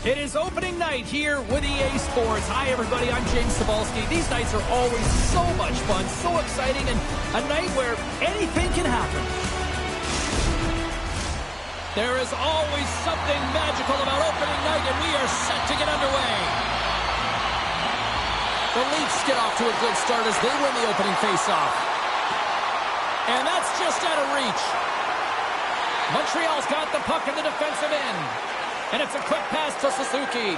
It is opening night here with EA Sports. Hi, everybody. I'm James Cebulski. These nights are always so much fun, so exciting, and a night where anything can happen. There is always something magical about opening night, and we are set to get underway. The Leafs get off to a good start as they win the opening faceoff. And that's just out of reach. Montreal's got the puck in the defensive end. And it's a quick pass to Suzuki.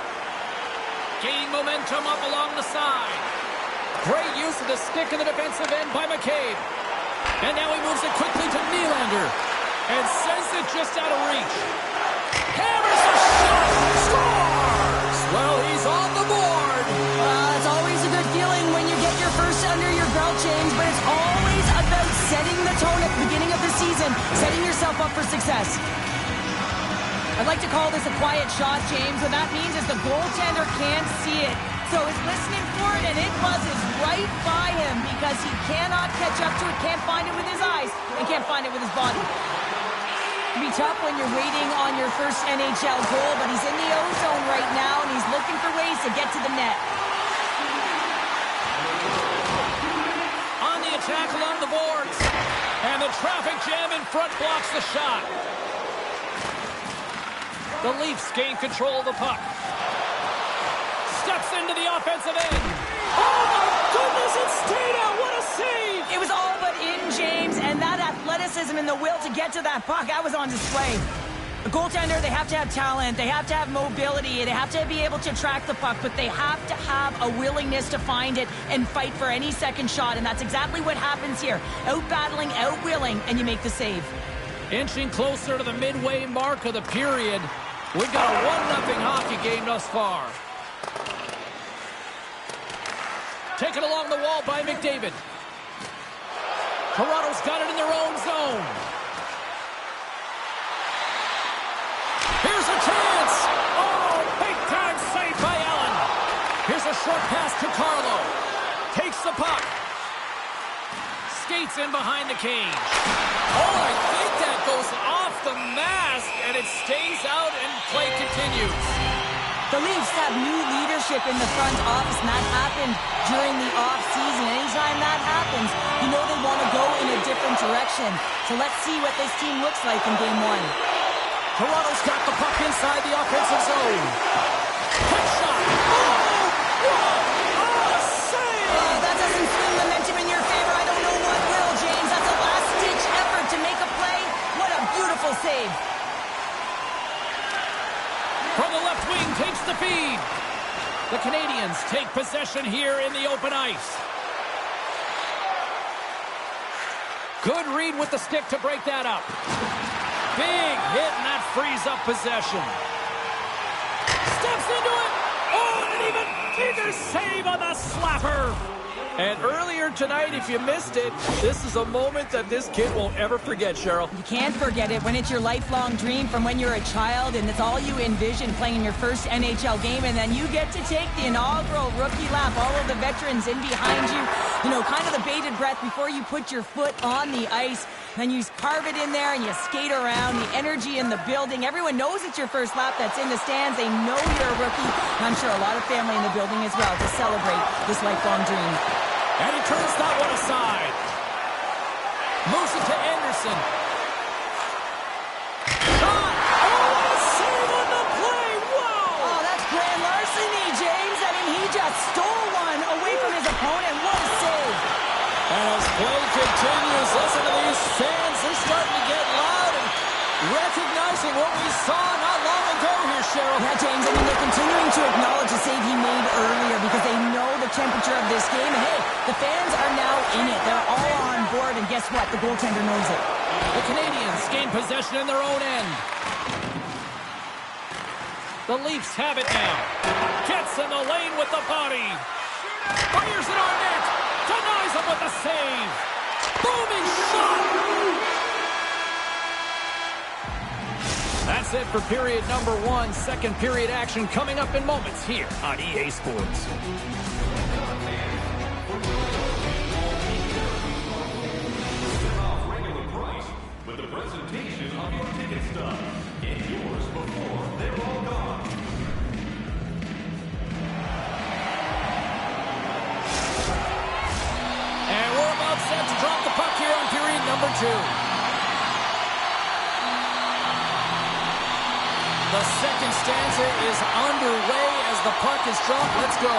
Gaining momentum up along the side. Great use of the stick in the defensive end by McCabe. And now he moves it quickly to Nylander. And sends it just out of reach. Hammers a shot. Scores! Well, he's on the board. It's always a good feeling when you get your first under your belt, James. But it's always about setting the tone at the beginning of the season. Setting yourself up for success. I'd like to call this a quiet shot, James. What that means is the goaltender can't see it. So he's listening for it, and it buzzes right by him because he cannot catch up to it, can't find it with his eyes, and can't find it with his body. It'd be tough when you're waiting on your first NHL goal, but he's in the O-zone right now, and he's looking for ways to get to the net. On the attack along the boards, and the traffic jam in front blocks the shot. The Leafs gain control of the puck. Steps into the offensive end. Oh, my goodness, it stayed out. What a save. It was all but in, James, and that athleticism and the will to get to that puck, that was on display. A goaltender, they have to have talent. They have to have mobility. They have to be able to track the puck, but they have to have a willingness to find it and fight for any second shot, and that's exactly what happens here. Out-battling, out-willing, and you make the save. Inching closer to the midway mark of the period. We've got a 1-0 hockey game thus far. Taken along the wall by McDavid. Toronto's got it in their own zone. Here's a chance. Oh, big-time save by Allen. Here's a short pass to Carlo. Takes the puck. Skates in behind the cage. Oh, I think that goes off the mask, and it stays out, and play continues. The Leafs have new leadership in the front office, and that happened during the off-season. Anytime that happens, you know they want to go in a different direction. So let's see what this team looks like in Game 1. Toronto's got the puck inside the offensive zone. Quick shot. Oh, what a save! That doesn't swing momentum in your favor. I don't know what will, James. That's a last-ditch effort to make a play. What a beautiful save. From the left wing, takes the feed. The Canadians take possession here in the open ice. Good read with the stick to break that up. Big hit, and that frees up possession. Steps into it. Oh, and an even bigger save on the slapper. And earlier tonight, if you missed it, this is a moment that this kid won't ever forget, Cheryl. You can't forget it when it's your lifelong dream from when you're a child and it's all you envision playing in your first NHL game, and then you get to take the inaugural rookie lap, all of the veterans in behind you, you know, kind of the bated breath before you put your foot on the ice. Then you carve it in there and you skate around, the energy in the building. Everyone knows it's your first lap that's in the stands. They know you're a rookie. And I'm sure a lot of family in the building as well to celebrate this lifelong dream. And he turns that one aside. Moves it to Anderson. Shot! Oh, what a save on the play! Whoa! Oh, that's grand larceny, James. I mean, he just stole one away from his opponent. What a save! And as play continues, listen to these fans. They're starting to get loud and recognizing what we saw not long ago here, Cheryl. Yeah, James, I mean, they're continuing to acknowledge the save he made earlier because they know the temperature of this game. And hey, the fans are now in it. They're all on board, and guess what? The goaltender knows it. The Canadians gain possession in their own end. The Leafs have it now. Gets in the lane with the body. Fires it on net. Denies him with the save. Booming shot. That's it for period number 1. Second period action coming up in moments here on EA Sports. With the presentation of your ticket stub. Get yours before they're all gone. number 2. The second stanza is underway as the puck is dropped. Let's go.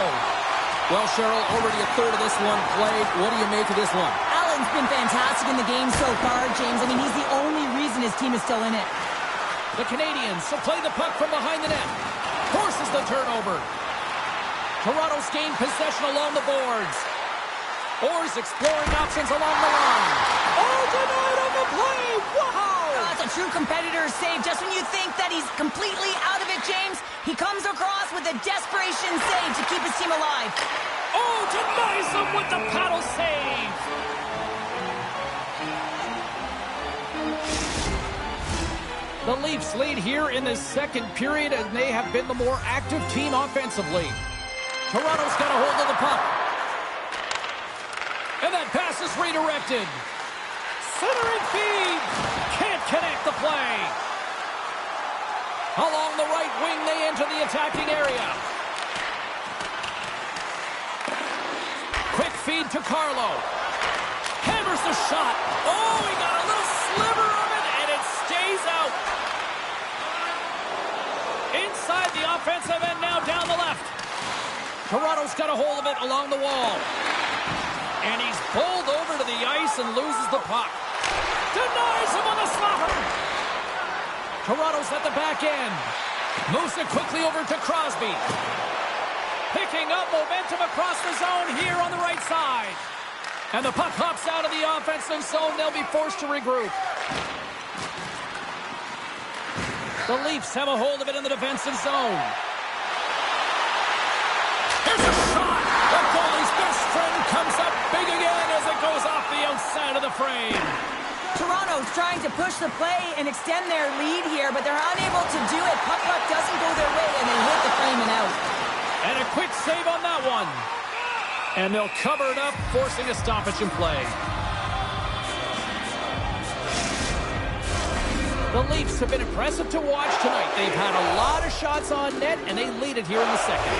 Well, Cheryl, already a third of this one played. What do you make of this one? Allen's been fantastic in the game so far, James. I mean, he's the only reason his team is still in it. The Canadians will play the puck from behind the net. Forces the turnover. Toronto's gained possession along the boards. Oars exploring options along the line. Oh, denied on the play! Wow! That's a true competitor's save. Just when you think that he's completely out of it, James, he comes across with a desperation save to keep his team alive. Oh, denies him with the paddle save! The Leafs lead here in the second period, and they have been the more active team offensively. Toronto's got a hold of the puck. And that pass is redirected. Centering feed. Can't connect the play. Along the right wing, they enter the attacking area. Quick feed to Carlo. Hammers the shot. Oh, he got a little sliver of it, and it stays out. Inside the offensive end now down the left. Toronto's got a hold of it along the wall. And he's bowled over to the ice and loses the puck. Denies him on the slapper. Toronto's at the back end. Moves it quickly over to Crosby. Picking up momentum across the zone here on the right side. And the puck hops out of the offensive zone. They'll be forced to regroup. The Leafs have a hold of it in the defensive zone. Here's a shot. The goalie's best friend comes up big again as it goes off the outside of the frame. Toronto's trying to push the play and extend their lead here, but they're unable to do it. Puck doesn't go their way, and they hit the frame and out. And a quick save on that one. And they'll cover it up, forcing a stoppage in play. The Leafs have been impressive to watch tonight. They've had a lot of shots on net, and they lead it here in the second.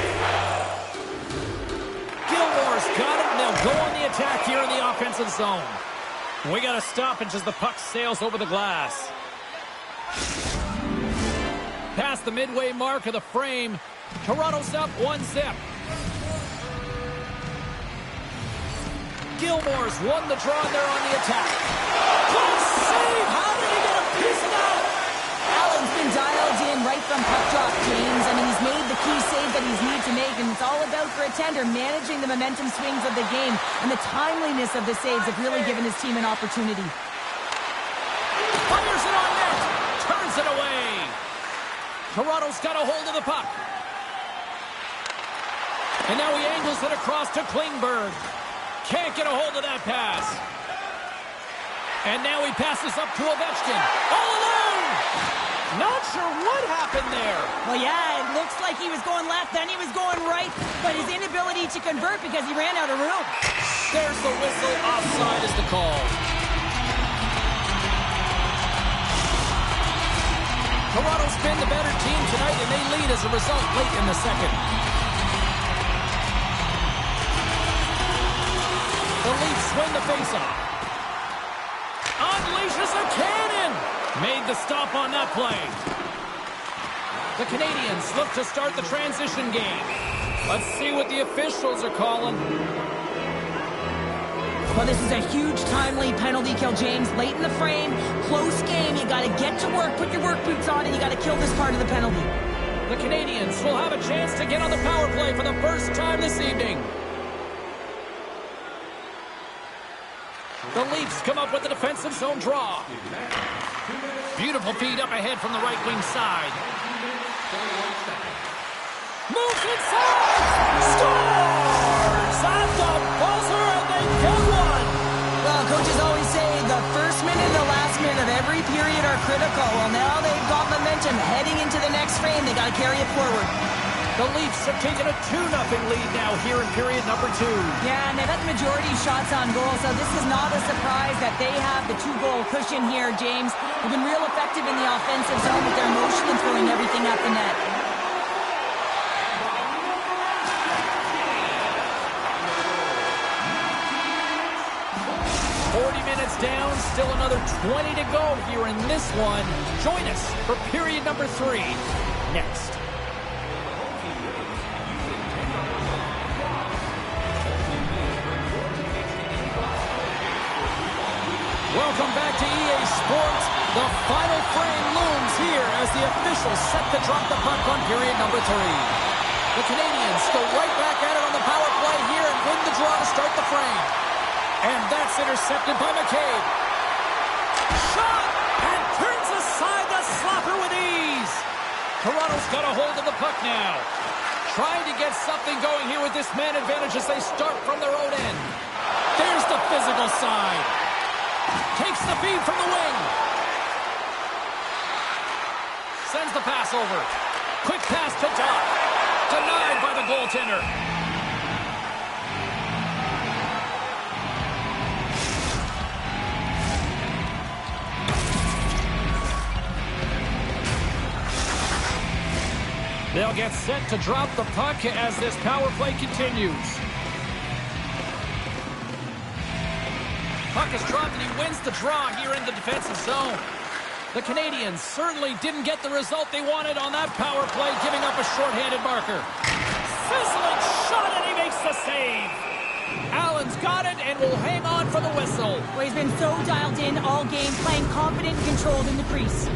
Gilmore's got it, and they'll go on the attack here in the offensive zone. We got a stoppage as the puck sails over the glass. Past the midway mark of the frame, Toronto's up 1-0. Gilmore's won the draw, and they're on the attack. Good save! How did he get a piece of that? Allen's been dialed in right from puck drop, James. I mean, he's made the key save that he's needed to make, and it's all about for a tender managing the momentum swings of the game, and the timeliness of the saves have really given his team an opportunity. Fires it on net. Turns it away. Toronto's got a hold of the puck. And now he angles it across to Klingberg. Can't get a hold of that pass. And now he passes up to Ovechkin. All alone! Not sure what happened there. Well, yeah, it looks like he was going left, then he was going right, but his inability to convert because he ran out of room. There's the whistle. Offside is the call. Toronto's been the better team tonight, and they lead as a result late in the second. The Leafs win the faceoff. Unleashes a cannon. Made the stop on that play. The Canadians look to start the transition game. Let's see what the officials are calling. Well, this is a huge timely penalty kill, James. Late in the frame, close game. You got to get to work, put your work boots on, and you got to kill this part of the penalty. The Canadians will have a chance to get on the power play for the first time this evening. The Leafs come up with the defensive zone draw. Beautiful feed up ahead from the right wing side. Moves inside! Scores! At the buzzer, and they get one! Well, coaches always say the first minute and the last minute of every period are critical. Well, now they've got momentum heading into the next frame. They got to carry it forward. The Leafs have taken a 2-0 lead now here in period number 2. Yeah, and they've had the majority of shots on goal, so this is not a surprise that they have the 2-goal cushion here, James. They've been real effective in the offensive zone with their motion and throwing everything at the net. Minutes down, still another 20 to go here in this one. Join us for period number 3 next. Welcome back to EA Sports. The final frame looms here as the officials set to drop the puck on period number 3. The Canadians go right back at it on the power play here and win the draw to start the frame. And that's intercepted by McCabe. Shot! And turns aside the slapper with ease. Toronto's got a hold of the puck now. Trying to get something going here with this man advantage as they start from their own end. There's the physical side. Takes the feed from the wing. Sends the pass over. Quick pass to Doc. Denied by the goaltender. They'll get set to drop the puck as this power play continues. Puck is dropped and he wins the draw here in the defensive zone. The Canadians certainly didn't get the result they wanted on that power play, giving up a shorthanded marker. Sizzling shot and he makes the save. Allen's got it and will hang on for the whistle. Well, he's been so dialed in all game, playing confident and controlled in the crease.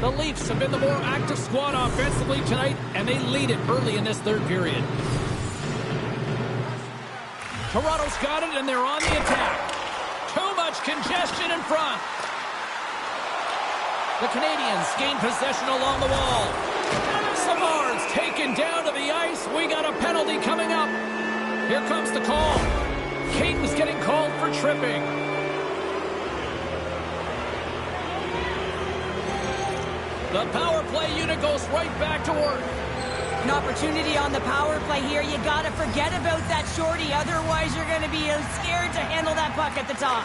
The Leafs have been the more active squad offensively tonight, and they lead it early in this third period. Toronto's got it and they're on the attack. Too much congestion in front. The Canadians gain possession along the wall. Savard's taken down to the ice. We got a penalty coming up. Here comes the call. Caden's getting called for tripping. The power play unit goes right back to work. An opportunity on the power play here. You got to forget about that shorty. Otherwise, you're going to be scared to handle that puck at the top.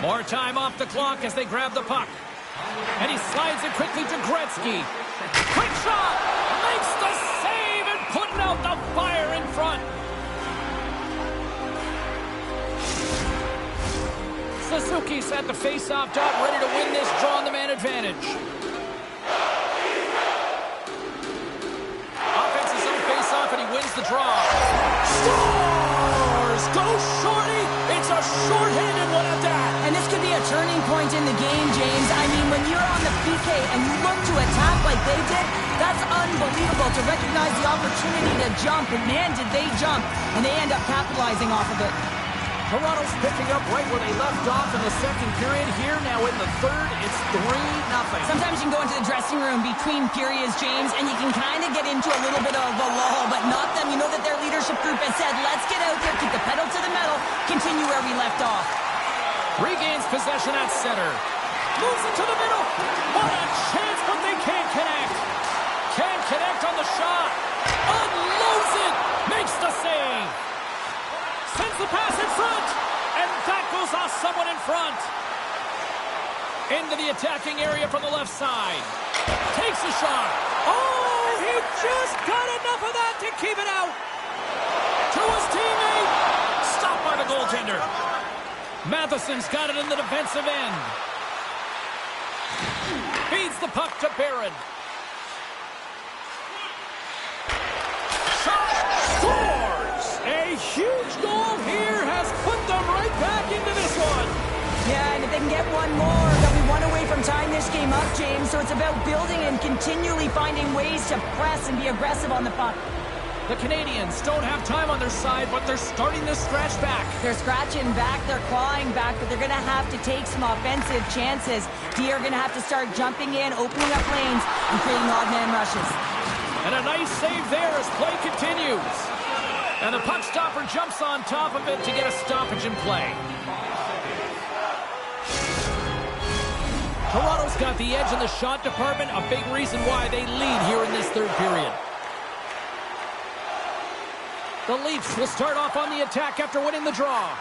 More time off the clock as they grab the puck. And he slides it quickly to Gretzky. Quick shot! Makes the save and putting out the fire in front. Suzuki's at the face-off dot, ready to win this draw on the man advantage. Offensive zone face-off, and he wins the draw. Scores! Go Shorty! It's a short-handed one at that. And this could be a turning point in the game, James. I mean, when you're on the PK and you look to attack like they did, that's unbelievable to recognize the opportunity to jump. And man, did they jump. And they end up capitalizing off of it. Toronto's picking up right where they left off in the second period. Here now in the third, it's 3-0. Sometimes you can go into the dressing room between periods, James, and you can kind of get into a little bit of a lull, but not them. You know that their leadership group has said, let's get out there, keep the pedal to the metal, continue where we left off. Regains possession at center. Moves it to the middle. What a chance, but they can't connect. Can't connect on the shot. Unloads it. Makes the save. Sends the pass in front. And that goes off someone in front. Into the attacking area from the left side. Takes a shot. Oh, he just got enough of that to keep it out. To his teammate. Stopped by the goaltender. Matheson's got it in the defensive end. Feeds the puck to Barron. Shot! Scores! A huge goal here has put them right back into this one. Yeah, and if they can get one more, they'll be one away from tying this game up, James. So it's about building and continually finding ways to press and be aggressive on the puck. The Canadians don't have time on their side, but they're starting to scratch back. They're scratching back, they're clawing back, but they're going to have to take some offensive chances. D are going to have to start jumping in, opening up lanes, and creating odd man rushes. And a nice save there as play continues. And the puck stopper jumps on top of it to get a stoppage in play. Toronto's got the edge in the shot department, a big reason why they lead here in this third period. The Leafs will start off on the attack after winning the draw.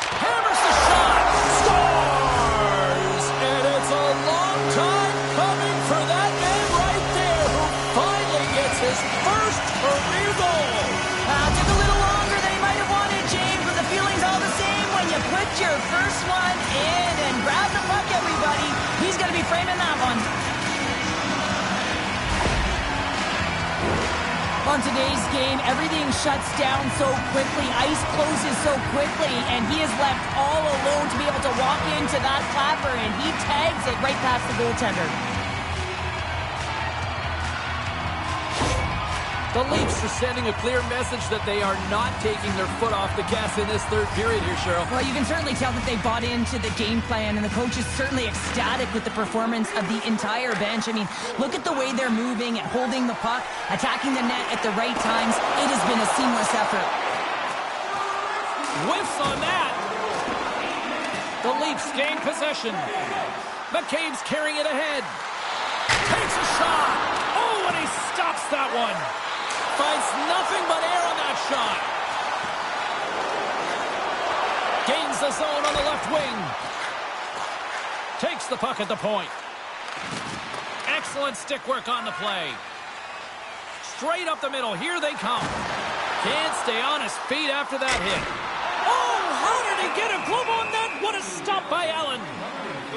Hammers the shot! Scores! And it's a long time coming for that man right there who finally gets his first career goal. Took a little longer than he might have wanted, James, but the feeling's all the same when you put your first one in and grab the framing that one. On today's game, everything shuts down so quickly. Ice closes so quickly, and he is left all alone to be able to walk into that clapper, and he tags it right past the goaltender. The Leafs are sending a clear message that they are not taking their foot off the gas in this third period here, Cheryl. Well, you can certainly tell that they bought into the game plan, and the coach is certainly ecstatic with the performance of the entire bench. I mean, look at the way they're moving and holding the puck, attacking the net at the right times. It has been a seamless effort. Whiffs on that. The Leafs gain possession. McCabe's carrying it ahead. Takes a shot. Oh, and he stops that one. Finds nothing but air on that shot. Gains the zone on the left wing. Takes the puck at the point. Excellent stick work on the play. Straight up the middle. Here they come. Can't stay on his feet after that hit. Oh, how did he get a glove on that? What a stop by Allen.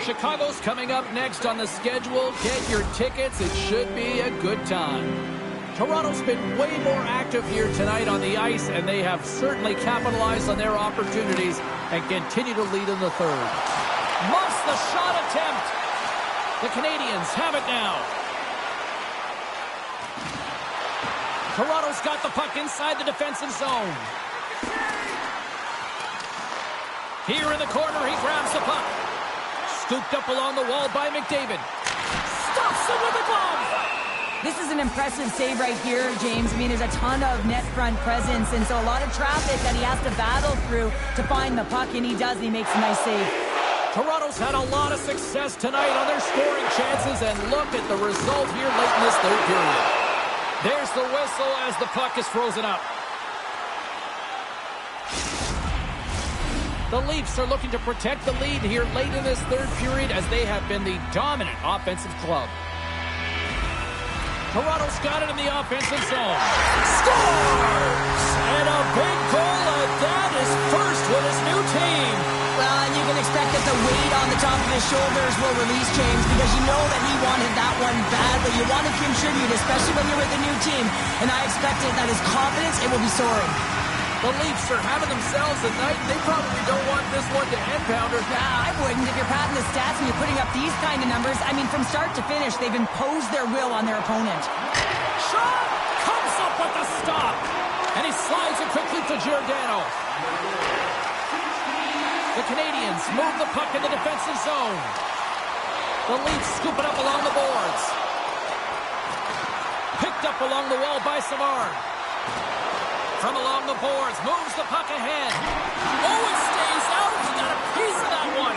Chicago's coming up next on the schedule. Get your tickets. It should be a good time. Toronto's been way more active here tonight on the ice, and they have certainly capitalized on their opportunities and continue to lead in the third. Muffs the shot attempt. The Canadians have it now. Toronto's got the puck inside the defensive zone. Here in the corner, he grabs the puck. Scooped up along the wall by McDavid. Stops it with a glove. This is an impressive save right here, James. I mean, there's a ton of net front presence, and so a lot of traffic that he has to battle through to find the puck, and he does, and he makes a nice save. Toronto's had a lot of success tonight on their scoring chances, and look at the result here late in this third period. There's the whistle as the puck is frozen up. The Leafs are looking to protect the lead here late in this third period as they have been the dominant offensive club. Toronto's got it in the offensive zone. Scores! And a big goal of that is first with his new team. Well, and you can expect that the weight on the top of his shoulders will release, James, because you know that he wanted that one badly. You want to contribute, especially when you're with a new team. And I expected that his confidence, it will be soaring. The Leafs are having themselves a night. They probably don't want this one to end, Pounder. Nah, I wouldn't. If you're padding the stats and you're putting up these kind of numbers, I mean, from start to finish, they've imposed their will on their opponent. Shot! Comes up with the stop. And he slides it quickly to Giordano. The Canadians move the puck in the defensive zone. The Leafs scoop it up along the boards. Picked up along the wall by Savard. From along the boards, moves the puck ahead. Oh, it stays out. He got a piece of that one.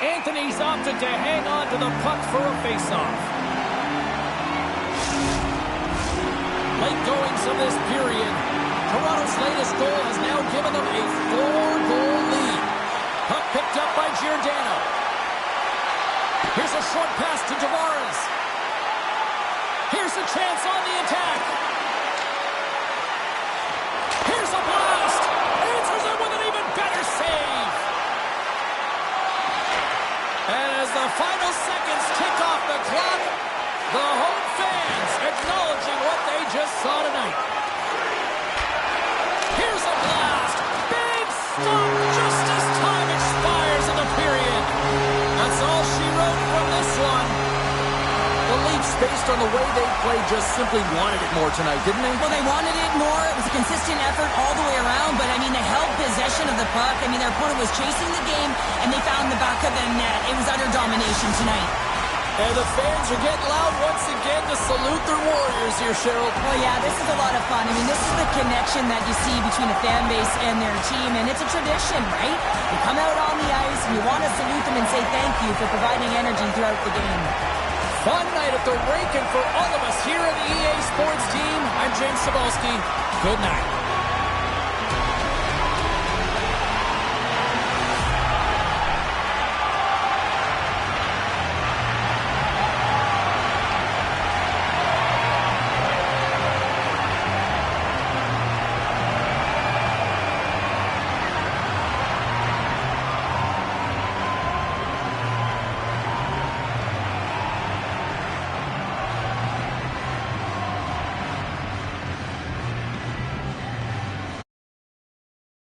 Anthony's opted to hang on to the puck for a faceoff. Late goings of this period. Toronto's latest goal has now given them a 4-goal lead. Puck picked up by Giordano. Here's a short pass to Tavares. Here's a chance on the attack. Here's a blast! Answers it with an even better save! And as the final seconds tick off the clock, the home fans acknowledging what they just saw tonight. Here's a blast! Big stop just as time expires in the period. That's all she wrote from this one. The Leafs, based on the way they played, just simply wanted it more tonight, didn't they? Well, they wanted it more. It was a consistent effort all the way around, but, I mean, they held possession of the puck. I mean, their opponent was chasing the game, and they found the back of the net. It was utter domination tonight. And the fans are getting loud once again to salute their Warriors here, Cheryl. Well, yeah, this is a lot of fun. I mean, this is the connection that you see between a fan base and their team, and it's a tradition, right? You come out on the ice, and you want to salute them and say thank you for providing energy throughout the game. Fun night at the rink, and for all of us here at the EA Sports team, I'm James Cebulski. Good night.